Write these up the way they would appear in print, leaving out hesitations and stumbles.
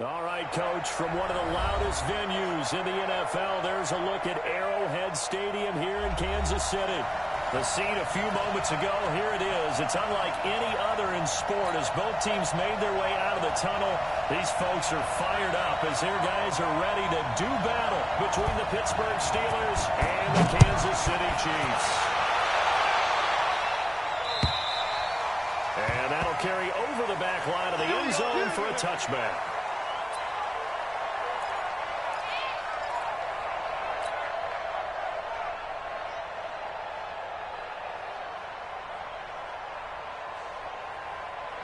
All right, Coach, from one of the loudest venues in the NFL, there's a look at Arrowhead Stadium here in Kansas City. The scene a few moments ago, here it is. It's unlike any other in sport as both teams made their way out of the tunnel. These folks are fired up as their guys are ready to do battle between the Pittsburgh Steelers and the Kansas City Chiefs. And that'll carry over the back line of the end zone for a touchback.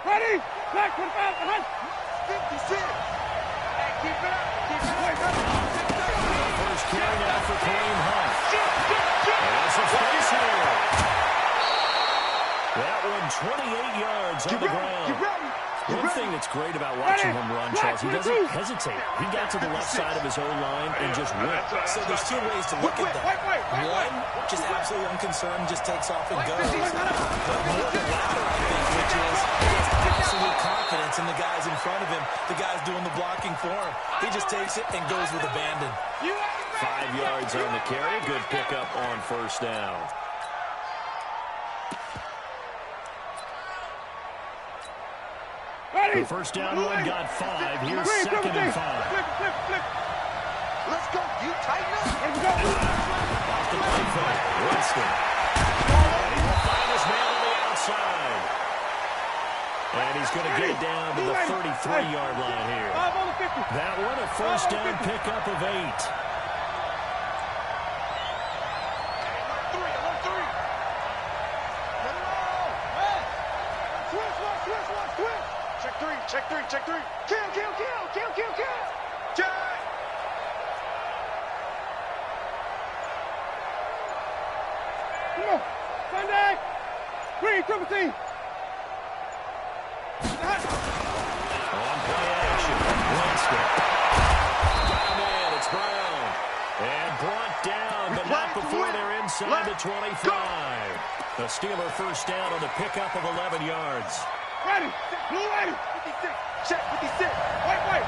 Ready? Back to the back behind. 56. Hey, keep it up. Keep it up. First carry now for Kareem Hunt. There's a face here. That one 28 yards on the ground. One thing that's great about watching him run, Charles, he doesn't hesitate. He got to the left side of his own line and just went. So there's two ways to look at that. One, just absolutely unconcerned, just takes off and goes. But more the latter, I think, which is absolute confidence in the guys in front of him, the guys doing the blocking for him. He just takes it and goes with abandon. 5 yards on the carry. Good pickup on first down. The first down run got 5. Here's second and 5. Flip. Let's go. You tighten up. Off the play fake. Winston. And he will find his man on the outside. And he's going to get it down to the 33-yard line here. That one a first down pickup of 8. Check three. Kill. Check. Come on. Sunday. Green, triple team. On play action. Winston. Got him in. It's Brown. And brought down, but not before they're inside the 25. The Steeler first down on the pickup of 11 yards. Ready. Blue ready. 56. Check 56. White.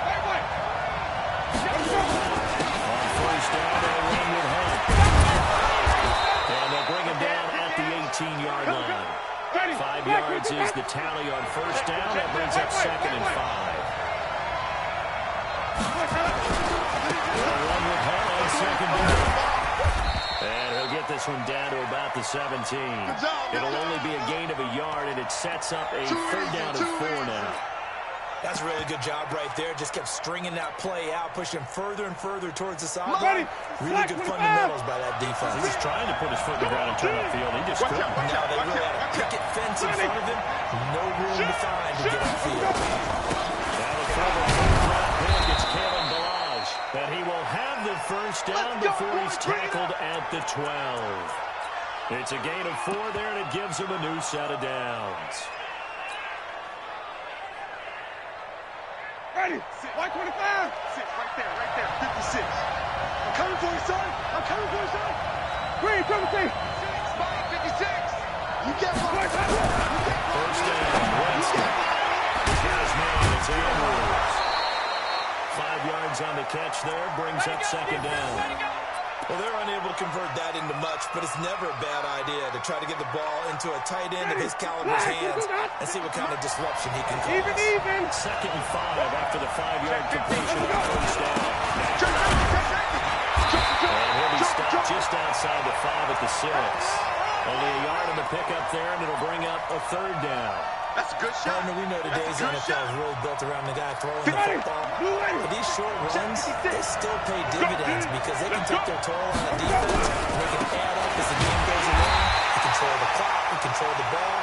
On first down, they'll run with Hunt. And they'll bring him down at the 18-yard line. 5 yards is the tally on first down. That brings up second and 5. They'll run with Hunt on second down. And he'll get this one down to about the 17. It'll only be a gain of a yard, and it sets up a third down and 4 now. That's a really good job right there. Just kept stringing that play out, pushing further and further towards the sideline. Really good fundamentals by that defense. He's trying to put his foot in the ground and turn upfield. He just couldn't. Now they really had a picket fence in front of him. No room to find to get upfield. Now the former third-round pick, it's Kalen Balaj. And he will have the first down before he's tackled at the 12. It's a gain of 4 there, and it gives him a new set of downs. Ready. 125. Sit right there. 56. I'm coming for you, son. Green, triple team. 56. You get one. First down, Winston. Here's man, it's Andrews. 5 yards on the catch there, brings up second down. Well, they're unable to convert that into much, but it's never a bad idea to try to get the ball into a tight end of his caliber's hands and see what kind of disruption he can cause. Even. Second and 5 after the 5-yard completion of the first down. And he'll be stopped just outside the 5 at the 6. Only a yard on the pickup there, and it'll bring up a third down. That's a good shot. Partner, we know today's NFL is really built around the guy throwing the football. But these short runs, they still pay dividends because they can take their toll on the defense, and they can add up as the game goes along. You control the clock, you control the ball,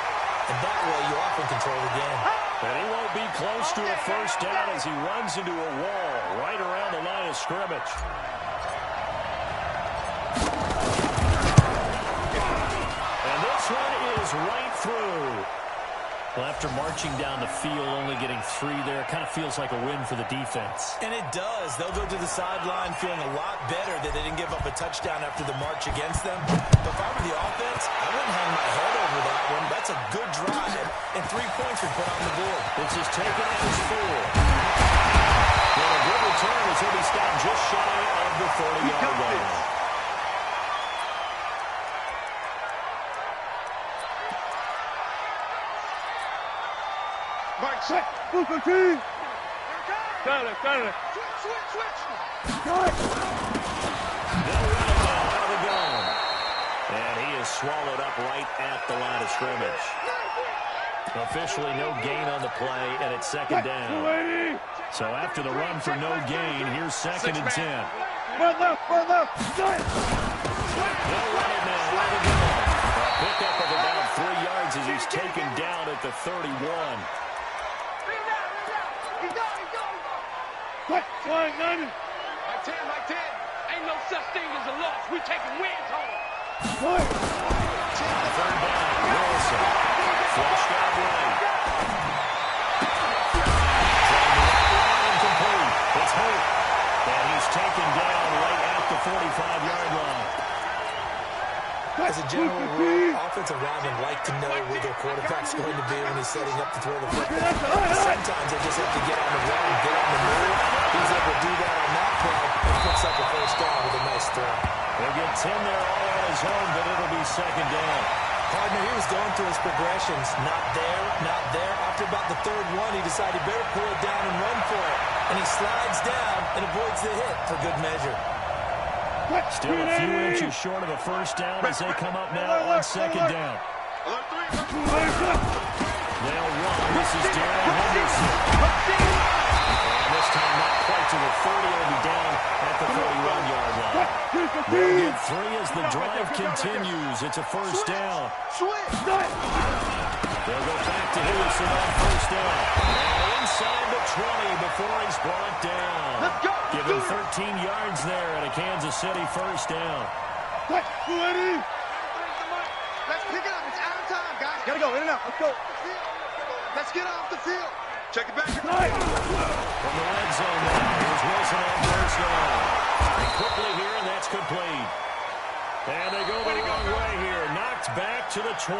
and that way you often control the game. And he won't be close to a first down as he runs into a wall right around the line of scrimmage. And this one is right through. Well, after marching down the field, only getting 3 there, it kind of feels like a win for the defense. And it does. They'll go to the sideline feeling a lot better that they didn't give up a touchdown after the march against them. But if I were the offense, I wouldn't hang my head over that one. That's a good drive, and 3 points were put on the board. This is taken as 4. a good return as he'll be stopped just shy of the 30-yard line. Mike, set. Move the team. Got it. Switch. Got it. They'll run it now out of the gun. And he is swallowed up right at the line of scrimmage. Officially no gain on the play, and it's second down. So after the run for no gain, here's 2nd and 10. Run left. They'll run it now out of the gun. A pickup of about 3 yards as he's taken down at the 31. Mike 10. Ain't no such thing as a loss. We taking wins home. Third down, Wilson. Flushed out right. Incomplete. It's Holt. And he's taken down right at the 45-yard line. As a general rule, offensive linemen like to know where their quarterback's going to be when he's setting up to throw the football. Sometimes they just have to get on the run, get on the move. He's able to do that on that play and picks up a first down with a nice throw. He'll get 10 there all on his own, but it'll be second down. Partner, he was going through his progressions. Not there. After about the third one, he decided he better pull it down and run for it. And he slides down and avoids the hit for good measure. Still a few inches short of a first down as they come up now on second down. They'll run. This is Darrell Henderson. And this time not quite to the 30. It'll be down at the 31-yard line. They'll get 3 as the drive continues. It's a first down. They'll go back to Henderson on first down. And inside the 20 before he's brought down. Give him 13 yards there at a Kansas City first down. Let's pick it up. It's out of time, guys. Gotta go. In and out. Let's go. Let's get off the field. Check it back. From the red zone now. Here's Wilson on first down. Quickly here, and that's complete. And they go the wrong way here. Knocked back to the 20.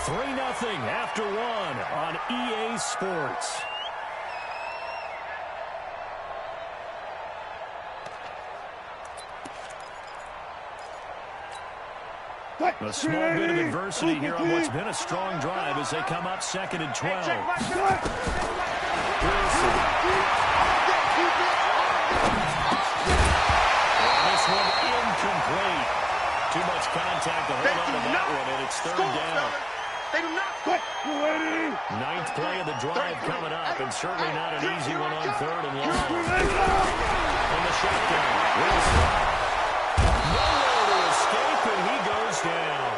3-0 after 1 on EA Sports. A small bit of adversity here on what's been a strong drive as they come up 2nd and 12. Wilson. And this one incomplete. Too much contact to hold on to that one, and it's 3rd down. They do not quit. 9th play of the drive coming up, and certainly not an easy one on 3rd and long. In the shotgun, Wilson. Nowhere to escape, and he goes down.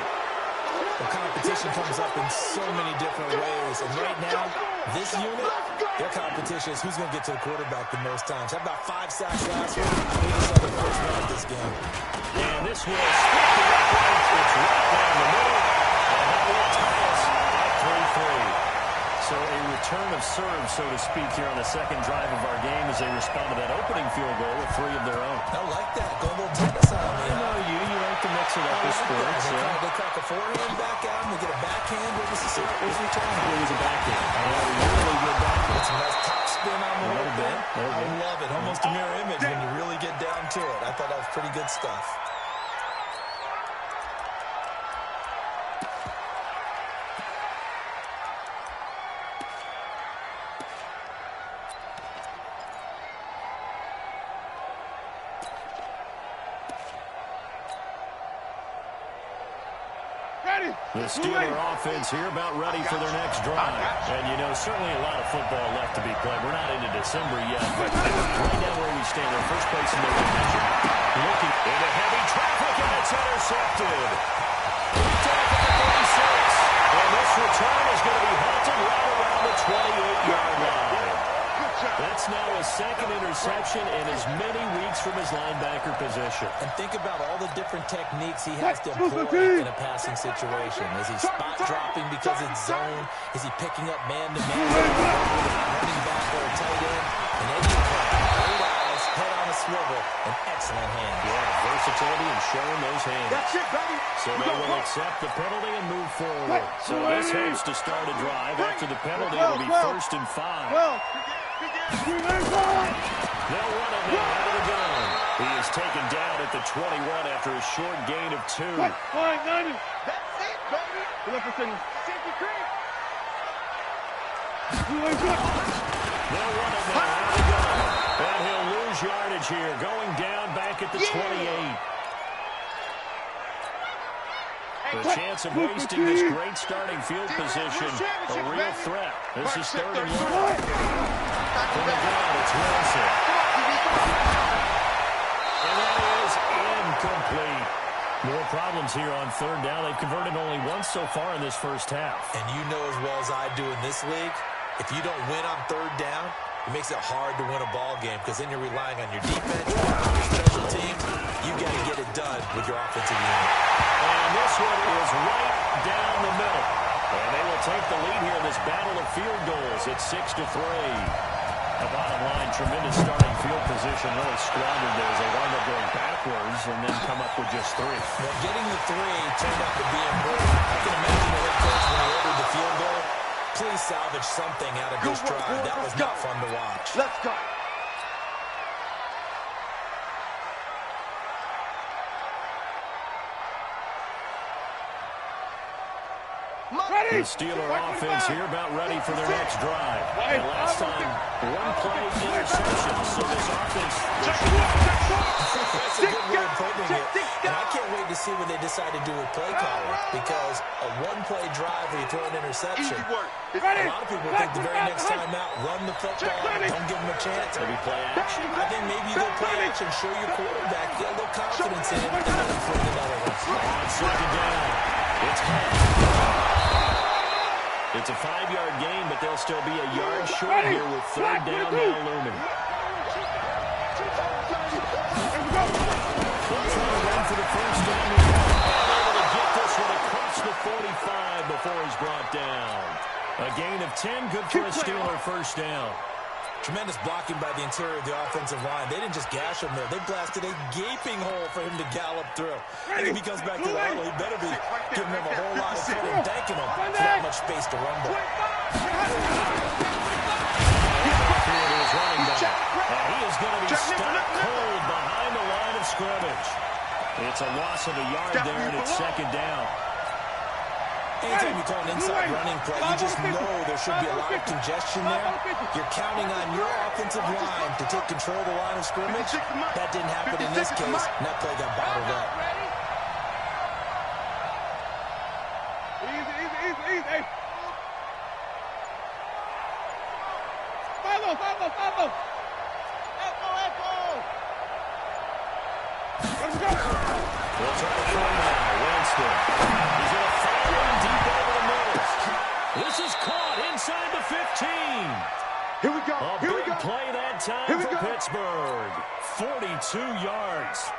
The competition comes up in so many different ways, and right now, this unit, their competition is who's going to get to the quarterback the most times. Had about 5 sacks last week. He just had the first run of this game. And this will split the upright. It's right down the middle, and that will tie us at 3-3. So a return of serve, so to speak, here on the second drive of our game as they respond to that opening field goal with 3 of their own. I like that. Go a little tennis on me. I know you like to mix it up with sports. They crack a forehand back at him. They get a backhand. What was the return? It was a backhand. Really good backhand. It's a nice top spin on the little bit. I love it. Almost a mirror image when you really get down to it. I thought that was pretty good stuff. The Steeler offense here about ready for their next drive. And, you know, certainly a lot of football left to be played. We're not into December yet, but right now where we stand, in first place in the division. Looking into heavy traffic, and it's intercepted. Tackle at 36. And this return is going to be halted right around the 28-yard line. That's now his 2nd interception in as many weeks from his linebacker position. And think about all the different techniques he has to employ in a passing situation. Is he spot dropping because it's zone? Is he picking up man-to-man, running back or a tight end? And any play, great eyes, head on a swivel, and excellent hands. Yeah, versatility and showing those hands. That's it, baby. So they will accept the penalty and move forward. So this helps to start a drive. After the penalty, it'll be 1st and 5. They'll run it now out of the gun. He is taken down at the 21 after a short gain of 2. That's it, baby. Safety creep. They'll run it now out of the gun. And he'll lose yardage here, going down back at the 28. The chance of wasting this great starting field position, a real threat. This is 3rd and long. From the ground, it's Wilson. And that is incomplete. More problems here on 3rd down. They've converted only once so far in this first half. And you know as well as I do in this league, if you don't win on 3rd down, it makes it hard to win a ball game because then you're relying on your defense, your special teams. You got to get it done with your offensive unit. And this one is right down the middle. And they will take the lead here in this battle of field goals. It's 6-3. The bottom line, tremendous starting field position, really squandered there as they wind up going backwards and then come up with just 3. Well, getting the 3 turned out to be important. I can imagine the head coach when he ordered the field goal. Please salvage something out of this drive. That was not fun to watch. Let's go. The Steeler offense here about ready for their next drive. And last time, 1 play interception. So this offense... That's a good way of putting it. And I can't wait to see what they decide to do with play calling. Because a 1-play drive where you throw an interception, a lot of people think the very next time out, run the football, don't give them a chance. Maybe play action. I think maybe you go play action, show your quarterback, get a little confidence in him, and then throw another one. On 2nd down, it's Hunt. It's a 5-yard gain, but they'll still be a yard short here with 3rd down now looming. Close on the run for the first down. Able to get this one across the 45 before he's brought down. A gain of 10, good for a Steeler first down. Tremendous blocking by the interior of the offensive line. They didn't just gash him there. They blasted a gaping hole for him to gallop through. And if he comes back to the huddle, he better be giving them a whole lot of credit and thanking him for that much space to run by. And he is going to be stuck cold behind the line of scrimmage. It's a loss of a yard there, and it's 2nd down. Anytime you call an inside running play, you just know there should be a lot of congestion there. You're counting on your offensive line to take control of the line of scrimmage. That didn't happen in this case, and that play got bottled up. Easy. Follow. Echo. Let's go. We'll try to throw now. Winston. He's going to fire him deep over the middle. This is caught inside the 15. Here we go. A big play that time for Pittsburgh. 42 yards.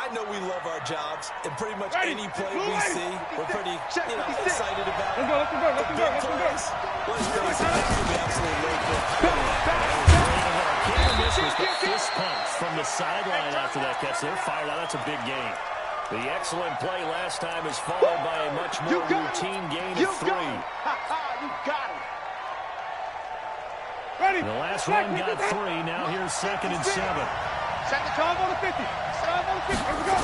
I know we love our jobs, and pretty much any play we see, we're pretty, excited about it. Let's go. Let's face it, that could be absolutely local. Can't miss was the fist pumps from the sideline after that catch. They're fired out. That's a big gain. The excellent play last time is followed by a much more routine gain of 3. You got it. The last run got 3. Now here's 2nd and 7. Second time on the 50. Here we go.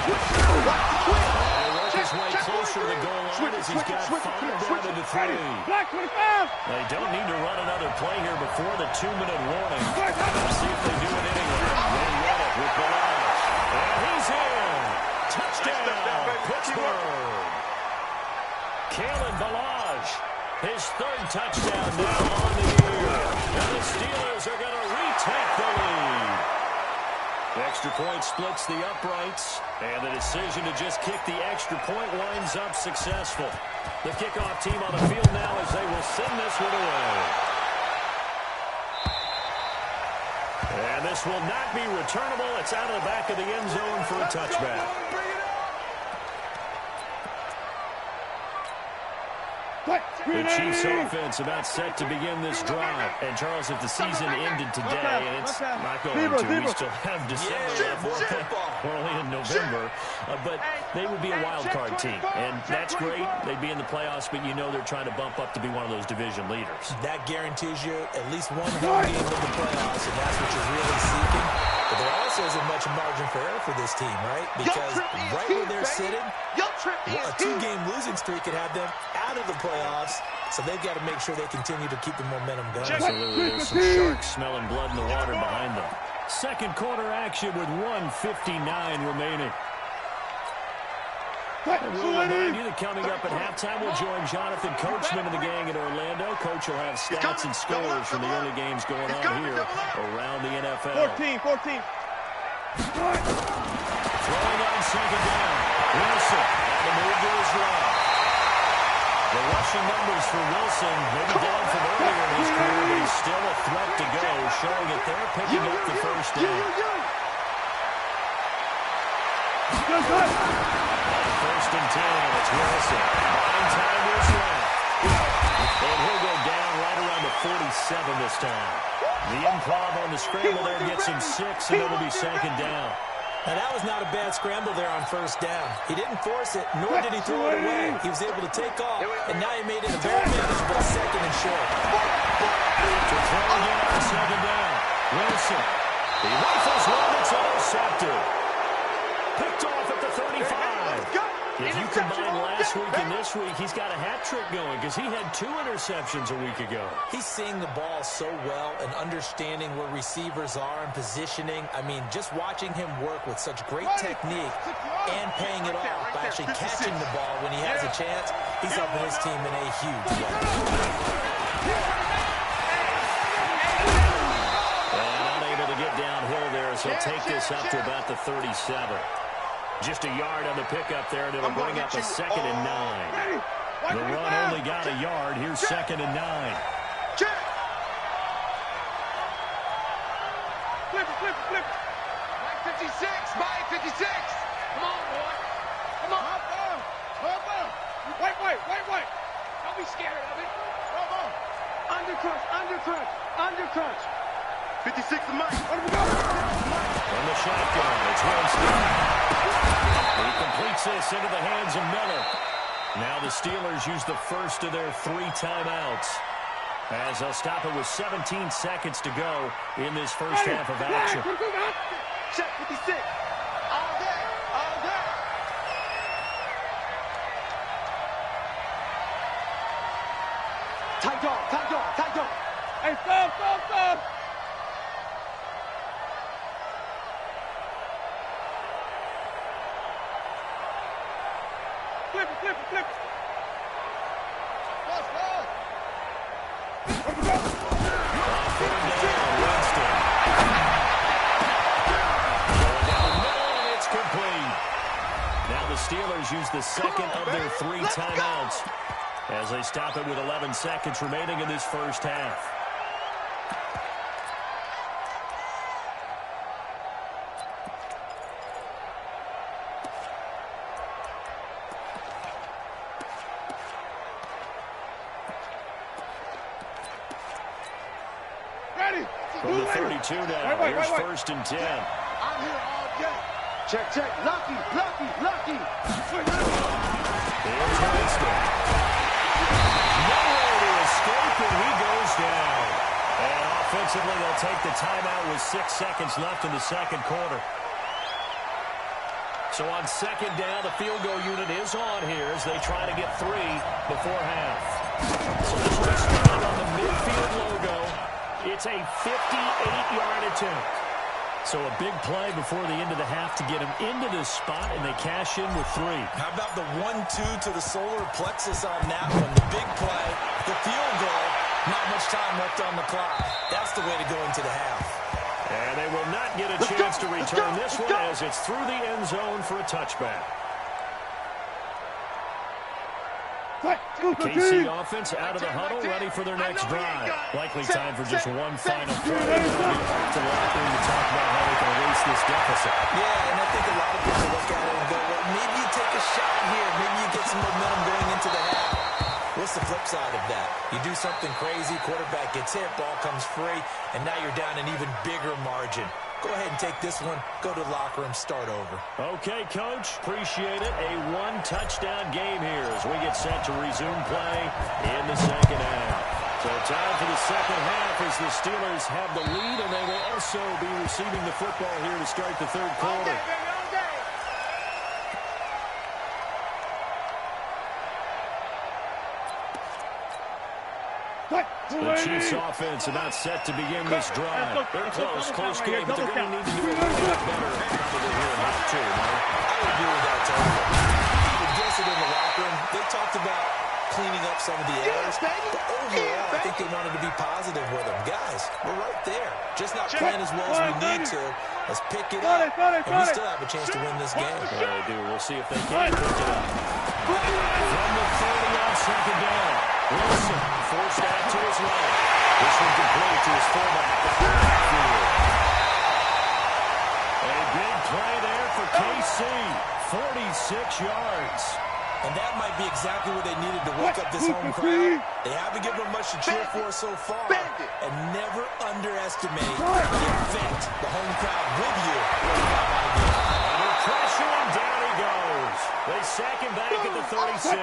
He'll work his way closer to the goal line as he's got 5 down to the 3. They don't need to run another play here before the 2-minute warning. Let's see if they do it anyway. They run it with Balaj. And he's in. Touchdown, Pittsburgh. Kalen Balaj, his 3rd touchdown now on the year. And the Steelers are going to retake the lead. The extra point splits the uprights, and the decision to just kick the extra point winds up successful. The kickoff team on the field now as they will send this one away. And this will not be returnable. It's out of the back of the end zone for a touchback. What? The Chiefs offense about set to begin this drive. And, Charles, if the season ended today, and it's not going to, we still have December. We're only in November. But they would be a wild card team. And that's great. They'd be in the playoffs, but you know they're trying to bump up to be one of those division leaders. That guarantees you at least one home game in the playoffs, and that's what you're really seeking. But there also isn't much margin for error for this team, right? Because right where they're sitting, a 2-game losing streak could have them out of the playoffs, so they've got to make sure they continue to keep the momentum going. Absolutely. There's some sharks smelling blood in the water behind them. Second quarter action with 1:59 remaining. And we'll remind you that coming up at halftime, we'll join Jonathan Coachman and the gang in Orlando. Coach will have stats and scores from the early games going on here around the NFL. 14. Throwing on second down. Wilson on the move to his right. The rushing numbers for Wilson, maybe down from earlier in his career, but he's still a threat to go, showing that they're picking up the first down. First and 10, it's Wilson. Buying time to his left. And he'll go down right around the 47 this time. The improv on the scramble there gets him 6, and it'll be second down. Now, that was not a bad scramble there on first down. He didn't force it, nor did he throw it away. He was able to take off, and now he made it a very manageable second and short. To throw again on second down. Wilson. He rifles one that's intercepted. Picked off at the 35. If you combine last week and this week, he's got a hat trick going because he had 2 interceptions a week ago. He's seeing the ball so well and understanding where receivers are and positioning. I mean, just watching him work with such great technique and paying it off by actually catching the ball when he has a chance, he's helping his team in a huge way. And unable to get downhill there, so he'll take this up to about the 37. Just a yard on the pickup there, and it'll bring up a 2nd and 9. The run only got a yard. Here's 2nd and 9. Flip it. Mike 56. Come on, boy. Come on. Wait. Don't be scared of it. Undercrunch. 56 to Mike. From the shotgun, it's Winston. He completes this into the hands of Miller. Now the Steelers use the first of their 3 timeouts, as they'll stop it with 17 seconds to go in this first half of action. Check 56. All day. Tight dog. Hey, stop. Flip it. It's complete. Now the Steelers use the second of their 3 timeouts as they stop it with 11 seconds remaining in this first half. From the 32 now, here's 1st and 10. I'm here all day. Check. Lucky. Here's Winston. Nowhere to escape, and he goes down. And offensively, they'll take the timeout with 6 seconds left in the second quarter. So on second down, the field goal unit is on here as they try to get 3 before half. So this one's started on the midfield logo. It's a 58-yard attempt. So a big play before the end of the half to get him into this spot, and they cash in with 3. How about the 1-2 to the solar plexus on that one? The big play, the field goal, not much time left on the clock. That's the way to go into the half. And they will not get a chance to return this one as it's through the end zone for a touchback. KC offense out of the huddle, ready for their next drive. Likely time for just one final throw. They'll be off to the locker room to talk about how they can erase this deficit. Yeah, and I think a lot of people look at it and go, well, maybe you take a shot here. Maybe you get some momentum going into the half. What's the flip side of that? You do something crazy, quarterback gets hit, ball comes free, and now you're down an even bigger margin. Go ahead and take this one, go to the locker room, start over. Okay, Coach, appreciate it. A one-touchdown game here as we get set to resume play in the second half. So time for the second half as the Steelers have the lead, and they will also be receiving the football here to start the third quarter. The Chiefs offense about set to begin this drive. They're close game, but they're going to need to do a little bit better probably here in half two, right? I would agree with that totally. You would guess it in the locker room. They talked about cleaning up some of the errors, but overall, I think they wanted to be positive with them. Guys, we're right there. Just not playing as well as we need to. Let's pick it up, and we still have a chance to win this game. Yeah, they do. We'll see if they can pick it up. From the 30 on second down, Wilson forced out to his left. This one complete to his fullback. A big play there for KC. 46 yards. And that might be exactly what they needed to wake up this home crowd. They haven't given them much to cheer for so far. And never underestimate the effect the home crowd will you. Under pressure, and down he goes. They sack him back at the 36.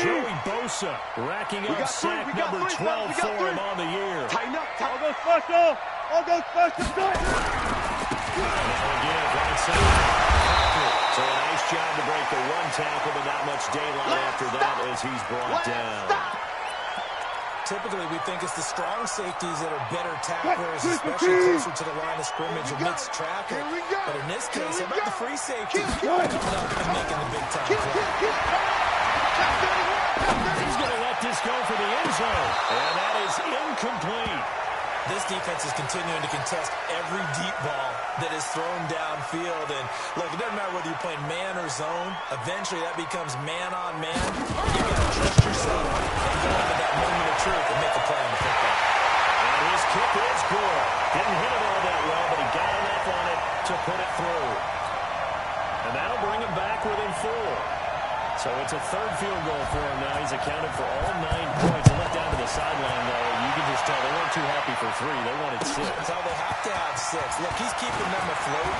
Joey Bosa racking up sack number 12 for him on the year. Tighten up. I'll go special. Now again, right side. So a nice job to break the one tackle, but not much daylight after that as he's brought down. Typically, we think it's the strong safeties that are better tacklers, especially closer to the line of scrimmage amidst traffic. But in this case, how about the free safety coming up and making the big-time play? He's going to let this go for the end zone, and that is incomplete. This defense is continuing to contest every deep ball that is thrown downfield. And, look, it doesn't matter whether you're playing man or zone. Eventually, that becomes man-on-man. You've got to trust yourself and go into that moment of truth and make a play on the football. And his kick is good. Didn't hit it all that well, but he got enough on it to put it through. And that'll bring him back within 4. So it's a third field goal for him now. He's accounted for all 9 points. And look down to the sideline, though. You can just tell they weren't too happy for 3. They wanted 6. So they have to have 6. Look, he's keeping them afloat,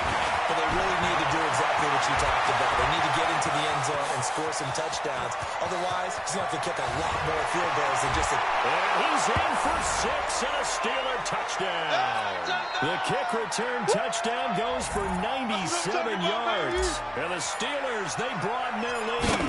but they really need to do exactly what you talked about. They need to get into the end zone and score some touchdowns. Otherwise, he's going to have to kick a lot more field goals than just a... And he's in for 6 and a Steeler touchdown. The kick return touchdown goes for 97 yards. And the Steelers, they broaden their lead.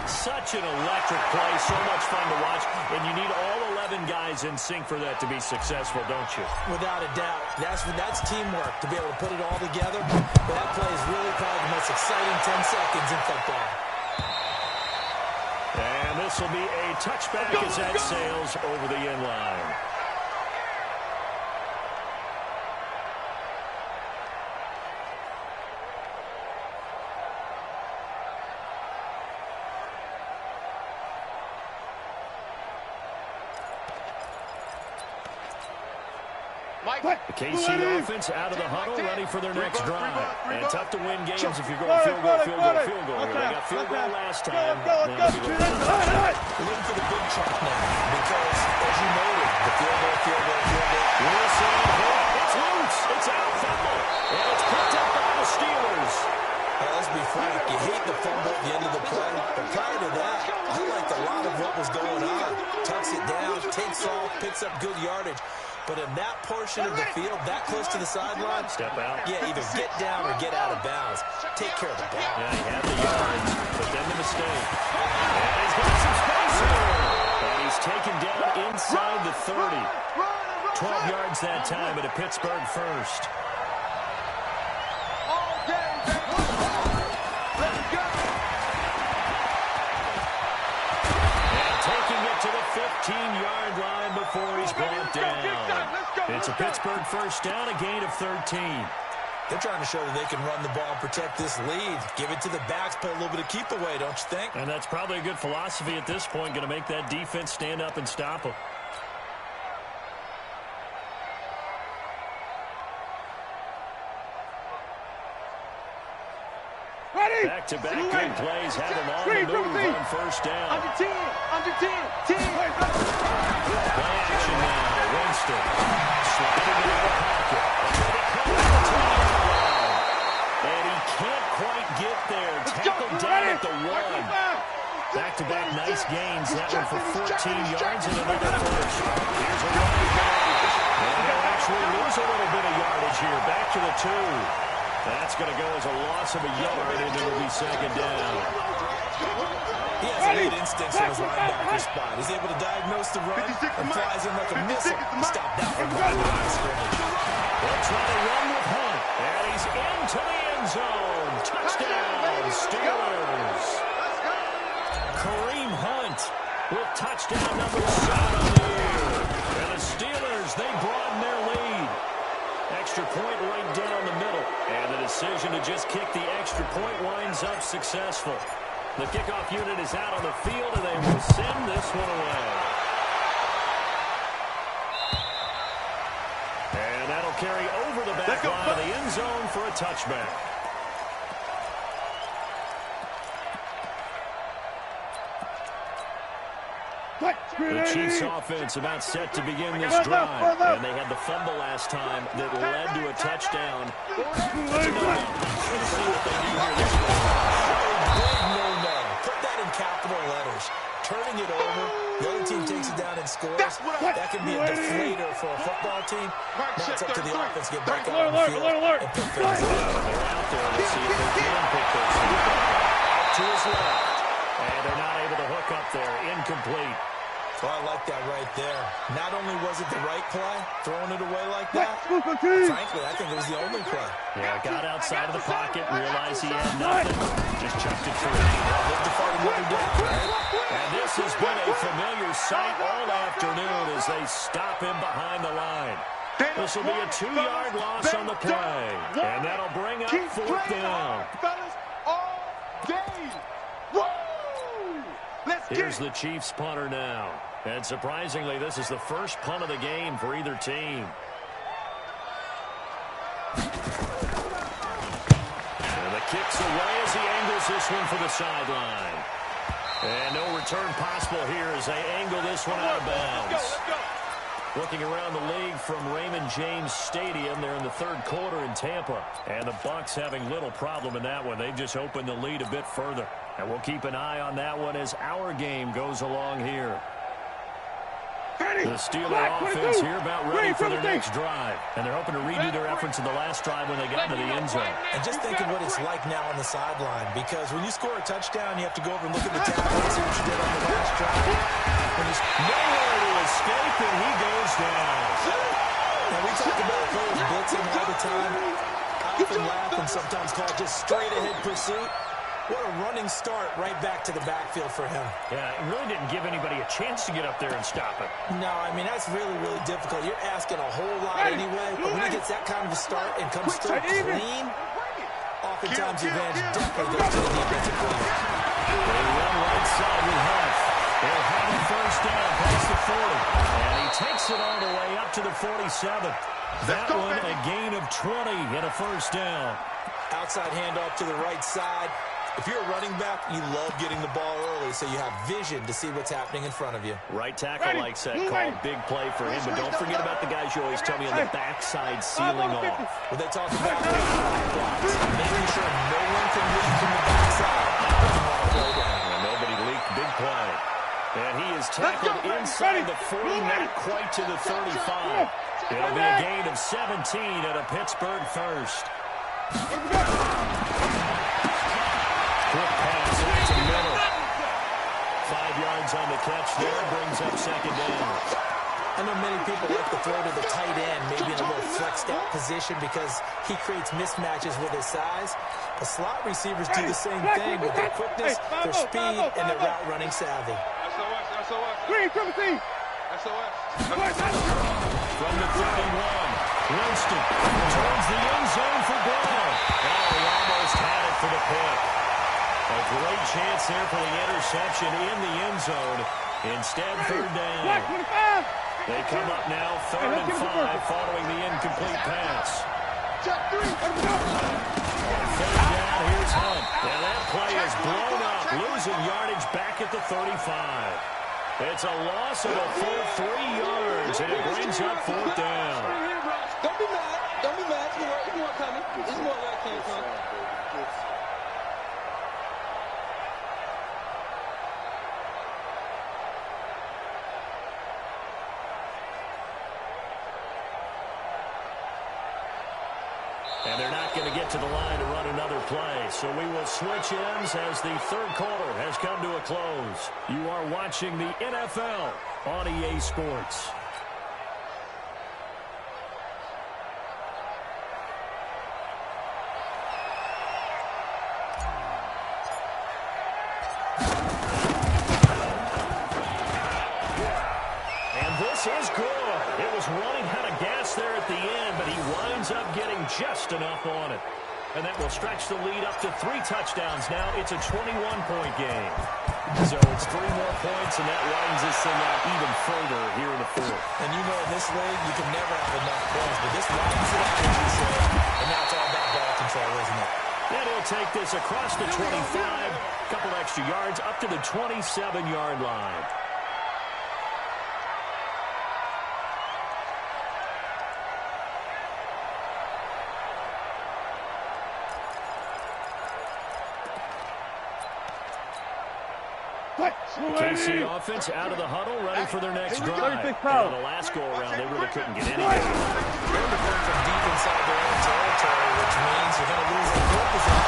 Such an electric play, so much fun to watch, and you need all 11 guys in sync for that to be successful, don't you? Without a doubt. That's teamwork, to be able to put it all together. But that play is really probably the most exciting 10 seconds in football. And this will be a touchback as that sails over the end line. The KC offense out of the huddle, ready for their next drive. And tough to win games if you're going field goal here. They got field goal last time. We're looking for the big chunk now because, as you noted, the field goal. Wilson, it's loose. It's out, fumble. And it's picked up by the Steelers. Well, let's be frank. You hate the fumble at the end of the play. But prior to that, I liked a lot of what was going on. Tucks it down, takes off, picks up good yardage. But in that portion of the field, that close to the sideline, step out. Yeah, either get down or get out of bounds. Take care of the ball. Yeah, he had the yards, but then the mistake. And he's got some space here. And he's taken down inside the 30. 12 yards that time, but a Pittsburgh first. And taking it to the 15-yard line before he's brought down. It's a Pittsburgh first down, a gain of 13. They're trying to show that they can run the ball and protect this lead. Give it to the backs, put a little bit of keep away, don't you think? And that's probably a good philosophy at this point, going to make that defense stand up and stop them. Back-to-back good plays have him on the move on first down. Under 10, under 10, 10. Play action now. Winston sliding into the pocket. And he can't quite get there. Tackled down at the 1. Back-to-back nice gains. That one for 14 yards and another first. Here's a running play. And they'll actually lose a little bit of yardage here. Back to the 2. That's going to go as a loss of a yard, and it'll be second down. He has elite instincts from his linebacker spot. He's able to diagnose the run and flies in like a missile to stop that from right line of scrimmage. They'll try to run with Hunt, and he's into the end zone. Touchdown, Steelers. Kareem Hunt with touchdown number 7 on the year. And the Steelers, they broaden their lead. Extra point right down the middle. And the decision to just kick the extra point winds up successful. The kickoff unit is out on the field, and they will send this one away. And that'll carry over the back line of the end zone for a touchback. The Chiefs offense about set to begin this drive, and they had the fumble last time that led to a touchdown. Let's see what they do here this week. Big no-no. Put that in capital letters. Turning it over, the other team takes it down and scores. That can be a deflator for a football team. Now it's up to the offense to get back out on the field and pick things up. They're out there. Let's see if they can pick those things up. Out to his left, and they're not able to hook up there. Incomplete. Well, I like that right there. Not only was it the right play, throwing it away like that, frankly, I think it was the only play. Yeah, got outside of the pocket, realized he had nothing, just chucked it through. Live to fight another day, right? And this has been a familiar sight all afternoon as they stop him behind the line. This will be a 2-yard loss on the play, and that'll bring up 4th down. Here's the Chiefs punter now. And surprisingly, this is the first punt of the game for either team. And the kick's away as he angles this one for the sideline. And no return possible here as they angle this one out of bounds. Looking around the league from Raymond James Stadium, they're in the 3rd quarter in Tampa. And the Bucs having little problem in that one. They've just opened the lead a bit further. And we'll keep an eye on that one as our game goes along here. The Steeler offense here about ready for their next drive. And they're hoping to redo their efforts in the last drive when they got into the end zone. And just think of what it's like now on the sideline. Because when you score a touchdown, you have to go over and look at the tackle and see what you did on the last drive. When there's nowhere to escape, and he goes down. Now, we talk about players blitzing all the time. I often laugh and sometimes call it just straight-ahead pursuit. What a running start right back to the backfield for him. Yeah, it really didn't give anybody a chance to get up there and stop it. No, I mean, that's really, really difficult. You're asking a whole lot anyway, but when he gets that kind of a start and comes through clean, oftentimes the advantage definitely goes to the defensive player. They run right side with Hunt. They'll have a first down past the 40. And he takes it all the way up to the 47. That one a gain of 20 and a first down. Outside handoff to the right side. If you're a running back, you love getting the ball early so you have vision to see what's happening in front of you. Right tackle likes that call. Big play for him. But don't forget about the guys you always tell me on the backside sealing off. When they talk about blocks, making sure no one can leak from the backside. Nobody leaked. Big play. And he is tackled inside the 40, not quite to the 35. It'll be a gain of 17 at a Pittsburgh first. Quick pass out to middle. 5 yards on the catch there, brings up second down. I know many people like to throw to the tight end, maybe in a little flexed out position because he creates mismatches with his size. The slot receivers do the same thing with their quickness, their speed, and their route running savvy. From the 31, Winston turns the end zone for Brown. Oh, he almost had it for the pick. A great chance there for the interception in the end zone. Instead, 3rd down. They come up now 3rd and 5 following the incomplete pass. third down, here's Hunt. And that play is blown up, losing yardage back at the 35. It's a loss of a full 3 yards, and it brings up fourth down. Don't be mad. Don't be mad. It's more coming. It's more where it came from. And they're not going to get to the line to run another play. So we will switch ends as the third quarter has come to a close. You are watching the NFL on EA Sports. And this is good. It was running out of gas there at the end, but he winds up getting just enough on it. And that will stretch the lead up to 3 touchdowns now. It's a 21-point game. So it's 3 more points, and that widens this thing out even further here in the fourth. And you know in this league, you can never have enough points, but this widens it out, as you said. And now it's all about ball control, isn't it? And he'll take this across the 25, a couple extra yards, up to the 27-yard line. KC offense out of the huddle, ready for their next drive. And the last go-around, they really couldn't get anything. They're defending from deep inside their own territory, which means you're going to lose the field position.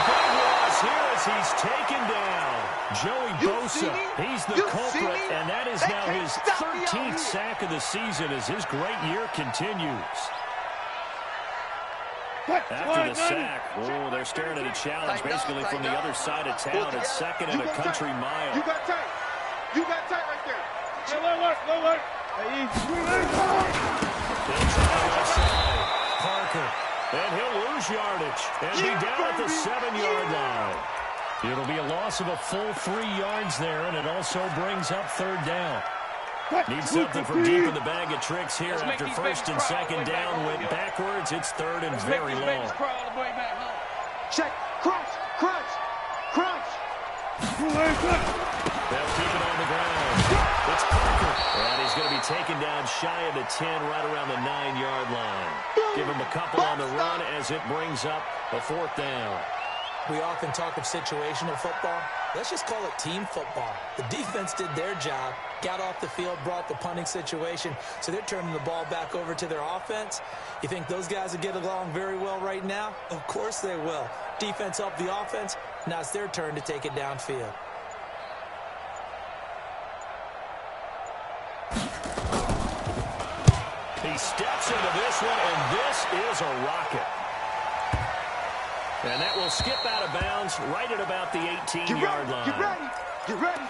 Big loss here as he's taken down. Joey Bosa, he's the culprit, and that is now his 13th sack of the season as his great year continues. After the sack, they're staring at a challenge basically from the other side of town. It's second and a country mile. You got tight. You got tight right there. Parker, and he'll lose yardage and be down at the 7-yard line. It'll be a loss of a full 3 yards there, and it also brings up third down. Need something from deep in the bag of tricks here after first and second down went backwards. It's third and very long. Check. Crunch. Crunch. Crunch. They'll keep it on the ground. It's Parker. And he's going to be taken down shy of the 10, right around the 9-yard line. Give him a couple on the run as it brings up a fourth down. We often talk of situational football. Let's just call it team football. The defense did their job, got off the field, brought the punting situation, so they're turning the ball back over to their offense. You think those guys will get along very well right now? Of course they will. Defense helped the offense. Now it's their turn to take it downfield. He steps into this one, and this is a rocket. And that will skip out of bounds right at about the 18-yard line. Get ready. Get ready.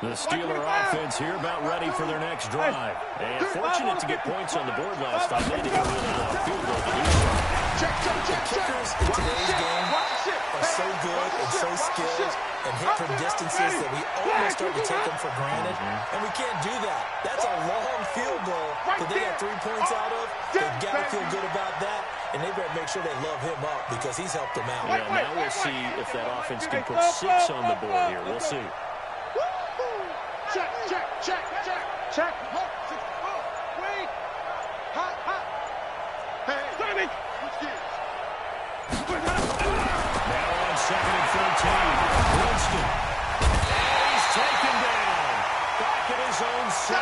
The Steeler offense here about ready for their next drive. And fortunate to get points on the board last time. They didn't win a field goal to do so. The kickers in today's game are so good and so skilled and hit from distances that we almost start to take them for granted. And we can't do that. That's a long field goal that they got 3 points out of. They've got to feel good about that. And they better make sure they love him up because he's helped them out. Yeah, now we'll see if that offense can put 6 on the board here. We'll see. Check. Wait. Hot. Hey. Now on second and 13. Winston. And he's taken down. Back at his own 7.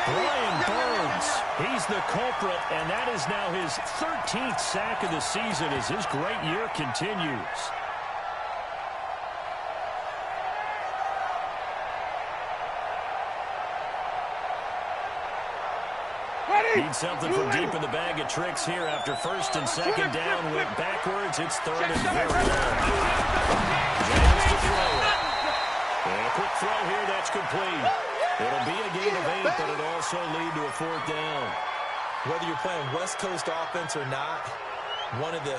Brian Burns. He's the culprit, and that is now his 13th sack of the season as his great year continues. Need something from deep in the bag of tricks here after first and second down went backwards. It's third and very long. James to throw it. And a quick throw here, that's complete. It'll be a gain of 8, but it'll also lead to a fourth down. Whether you're playing West Coast offense or not, one of the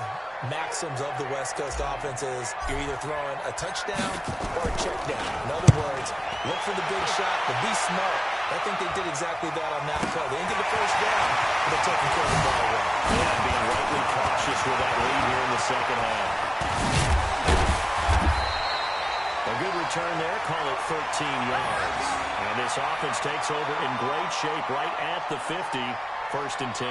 maxims of the West Coast offense is you're either throwing a touchdown or a check down. In other words, look for the big shot, but be smart. I think they did exactly that on that play. They didn't get the first down, but they're taking care of the ball away. Yeah, being rightly cautious with that lead here in the second half. A good return there, call it 13 yards. And this offense takes over in great shape right at the 50, first and 10.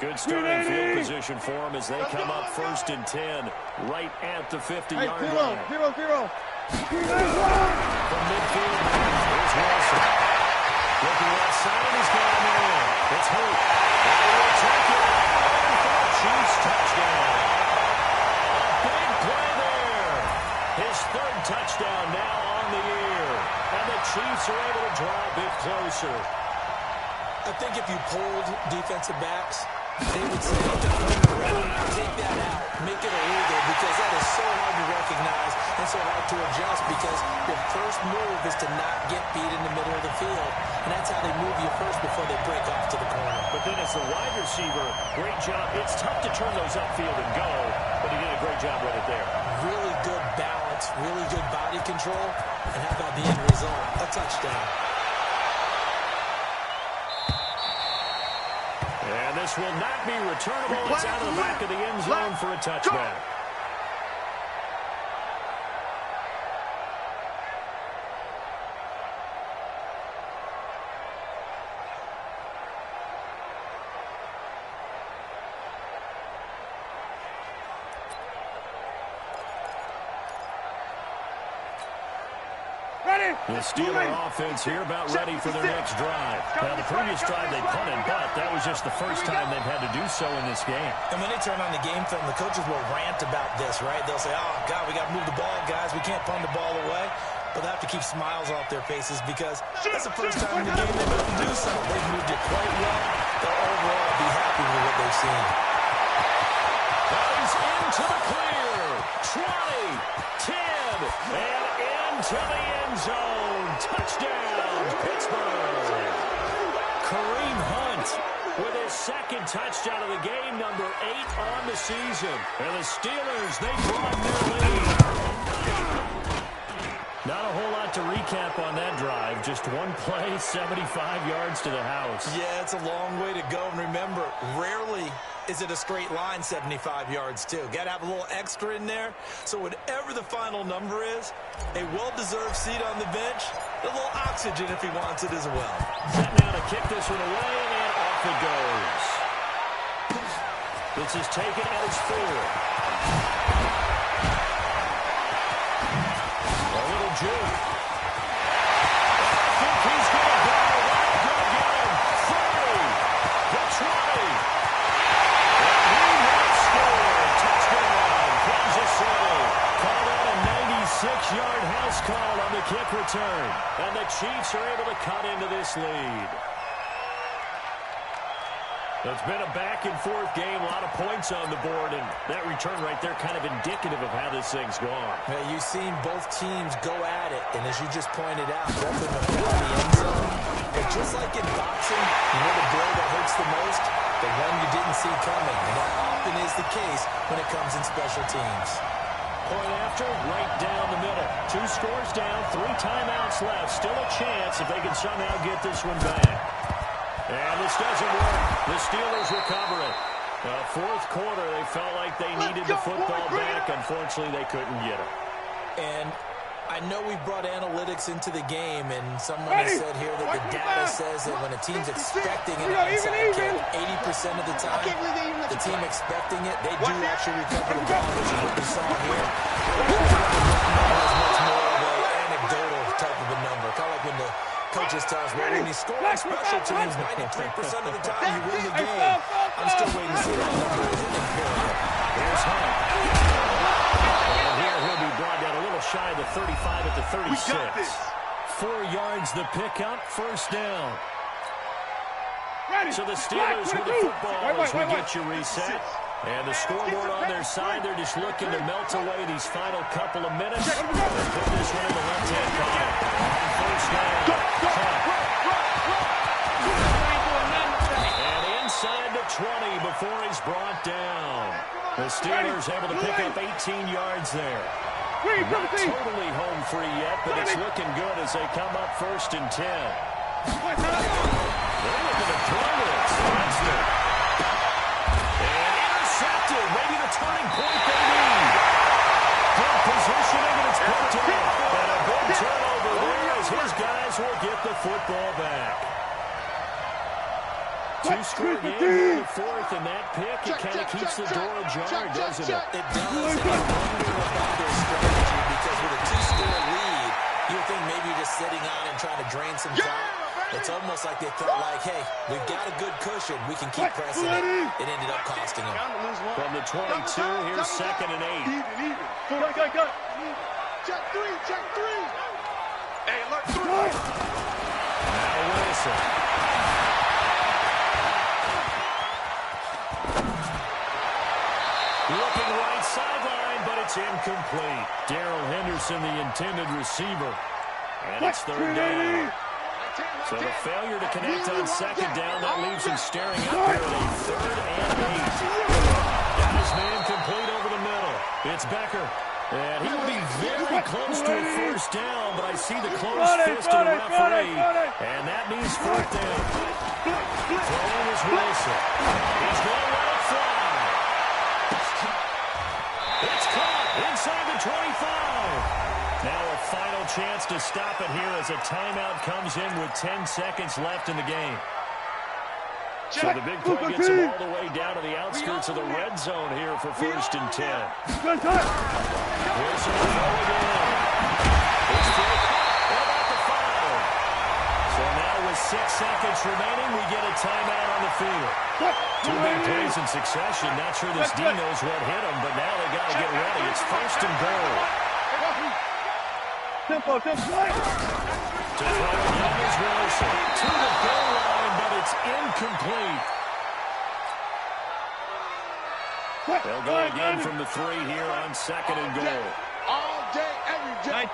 Good starting field position for them as they come up first and 10, right at the 50-yard line. 0-0. From midfield, here's Wilson. Looking left side, he's got a man. It's Hope. They will take it out for a Chiefs touchdown. A big play there. His third touchdown now on the year. And the Chiefs are able to draw a bit closer. I think if you pulled defensive backs, they would say, take that out, make it illegal, because that is so hard to recognize and so hard to adjust, because your first move is to not get beat in the middle of the field. And that's how they move you first before they break off to the corner. But then as the wide receiver, great job. It's tough to turn those upfield and go, but he did a great job with it there. Really good balance, really good body control, and how about the end result? A touchdown. And this will not be returnable. It's out of the back of the end zone for a touchback. The Steeler offense here about ready for their next drive. Now, the previous drive they punted, but that was just the first time they've had to do so in this game. And when they turn on the game film, the coaches will rant about this, right? They'll say, oh, God, we got to move the ball, guys. We can't punt the ball away. But they have to keep smiles off their faces because that's the first time in the game they've had to do so. They've moved it quite well. They'll overall be happy with what they've seen. He's into the clear. 20, 10, and into the end zone. Touchdown, Pittsburgh. Kareem Hunt with his second touchdown of the game, number 8 on the season. And the Steelers, they broaden their lead. Not a whole lot to recap on that drive. Just one play, 75 yards to the house. Yeah, it's a long way to go. And remember, rarely is it a straight line 75 yards, too. Got to have a little extra in there. So whatever the final number is, a well-deserved seat on the bench, a little oxygen if he wants it as well. Set now to kick this one away, and off it goes. This is taken at his 4. Juke. I think he's going to go. Going to get him. 30. The 20. And he has scored. Touchdown, Kansas City. Called out a 96-yard house call on the kick return. And the Chiefs are able to cut into this lead. It's been a back-and-forth game, a lot of points on the board, and that return right there kind of indicative of how this thing's gone. Yeah, you've seen both teams go at it, and as you just pointed out, both of them found the end zone. But just like in boxing, you know the blow that hurts the most? The one you didn't see coming, and that often is the case when it comes in special teams. Point after, right down the middle. 2 scores down, 3 timeouts left. Still a chance if they can somehow get this one back. And this doesn't work. The Steelers recover it. Fourth quarter, they felt like they needed the football back. Unfortunately, they couldn't get it. And I know we brought analytics into the game, and someone has said here that the data says that when a team's expecting an onside kick, 80% of the time, the team expecting it, they do actually recover the ball, which is what we saw here. It's much more of an anecdotal type of a number. Kind of like when the coach coaches tell us, well, when you score on special teams 93% of the time, you win the game. I'm still waiting to see that number is imperative. Here's Hunt. And here he'll be brought down a little shy of the 35 at the 36. 4 yards the pickup, first down. So the Steelers with the football as we get you reset. And the scoreboard on their side, they're just looking to melt away these final couple of minutes. And put this one in the left-hand corner. First down. And inside the 20 before he's brought down. The Steelers able to pick up 18 yards there. Not totally home free yet, but it's looking good as they come up first and 10. They're looking to throw this. Winston. And intercepted. Maybe the turning point they need. Good positioning, and it's picked up. And a big turnover there as his guys will get the football back. 2-score game in the fourth, and that pick, it kind of keeps the door ajar, doesn't it? It does. And you wonder about their strategy because with a 2-score lead, you would think maybe you're just sitting on and trying to drain some clock. It's almost like they felt like, hey, we've got a good cushion. We can keep pressing it. It ended up costing them. From the 22, here's second and 8. Even. Go. Check three. Hey, alert 3. Now Wilson. Looking right sideline, but it's incomplete. Darrell Henderson, the intended receiver. And it's third down. So the failure to connect on second down, that leaves him staring up here at a third and 8. Got his man complete over the middle. It's Becker. And he will be very close to a first down, but I see the closed fist of the referee. And that means fourth down. Throwing is Wilson. He's going to let it fly. It's caught inside the 25. Now a final chance to stop it here as a timeout comes in with 10 seconds left in the game. So the big play gets them all the way down to the outskirts of the red zone here for first and 10. Wilson will throw again. It's full. What about the foul? So now with 6 seconds remaining, we get a timeout on the field. 2 big plays in succession. Not sure this D knows what hit him, but now they got to get ready. It's first and goal. Tempo. To throw again is Wilson. To the goal line, but it's incomplete. They'll go again from the 3 here on second and goal. All day, every day. 1